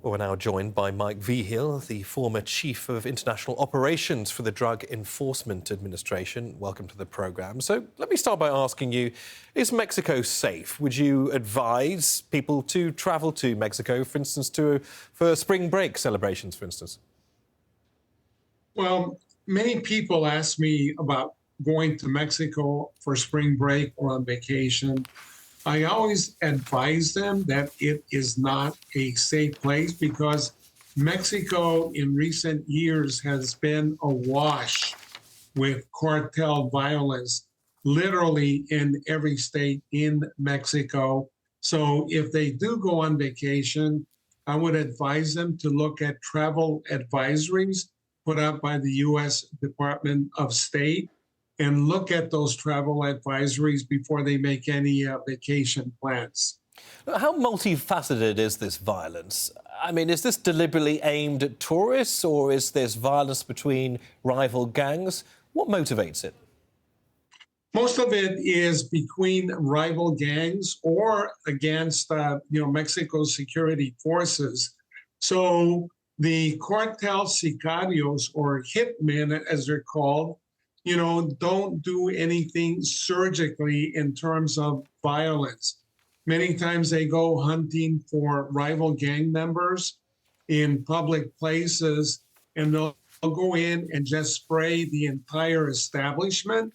We're now joined by Mike Vigil, the former Chief of International Operations for the Drug Enforcement Administration. Welcome to the programme. So let me start by asking you, is Mexico safe? Would you advise people to travel to Mexico, for instance, for spring break celebrations, for instance? Well, many people ask me about going to Mexico for spring break or on vacation. I always advise them that it is not a safe place because Mexico in recent years has been awash with cartel violence, literally in every state in Mexico. So if they do go on vacation, I would advise them to look at travel advisories put out by the U.S. Department of State and look at those travel advisories before they make any vacation plans. How multifaceted is this violence? I mean, is this deliberately aimed at tourists, or is this violence between rival gangs? What motivates it? Most of it is between rival gangs or against, Mexico's security forces. So the cartel sicarios, or hitmen, as they're called, don't do anything surgically in terms of violence. Many times they go hunting for rival gang members in public places, and they'll go in and just spray the entire establishment,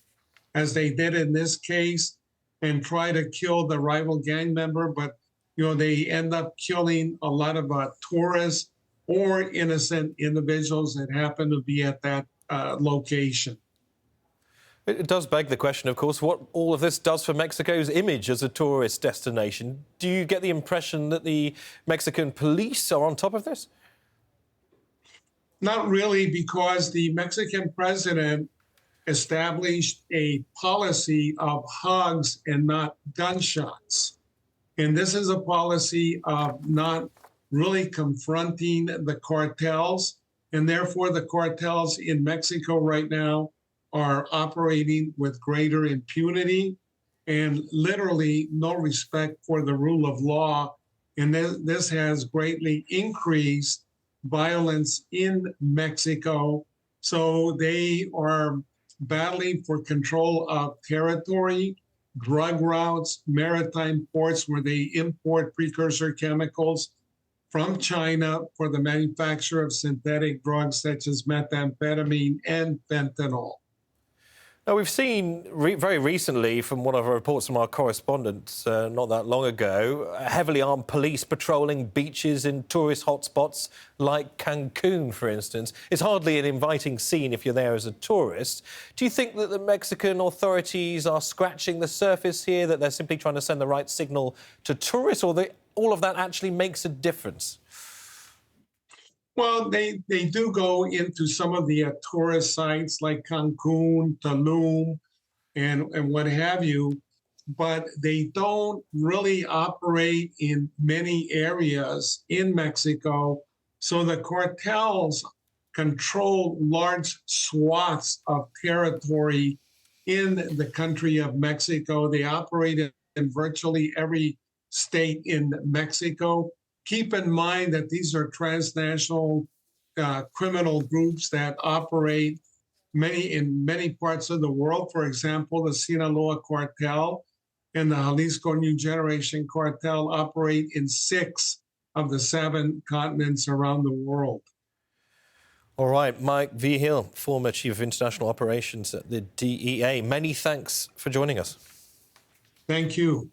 as they did in this case, and try to kill the rival gang member. But, they end up killing a lot of tourists or innocent individuals that happen to be at that location. It does beg the question, of course, what all of this does for Mexico's image as a tourist destination. Do you get the impression that the Mexican police are on top of this? Not really, because the Mexican president established a policy of hugs and not gunshots. And this is a policy of not really confronting the cartels. And therefore, the cartels in Mexico right now are operating with greater impunity and literally no respect for the rule of law. And this has greatly increased violence in Mexico. So they are battling for control of territory, drug routes, maritime ports where they import precursor chemicals from China for the manufacture of synthetic drugs such as methamphetamine and fentanyl. Now, we've seen very recently from one of our reports from our correspondents not that long ago, heavily armed police patrolling beaches in tourist hotspots like Cancun, for instance. It's hardly an inviting scene if you're there as a tourist. Do you think that the Mexican authorities are scratching the surface here, that they're simply trying to send the right signal to tourists, or that all of that actually makes a difference? Well, they do go into some of the tourist sites like Cancun, Tulum, and what have you, but they don't really operate in many areas in Mexico. So the cartels control large swaths of territory in the country of Mexico. They operate in virtually every state in Mexico. Keep in mind that these are transnational criminal groups that operate in many parts of the world. For example, the Sinaloa cartel and the Jalisco New Generation cartel operate in 6 of the 7 continents around the world. All right, Mike Vigil, former Chief of International Operations at the DEA. Many thanks for joining us. Thank you.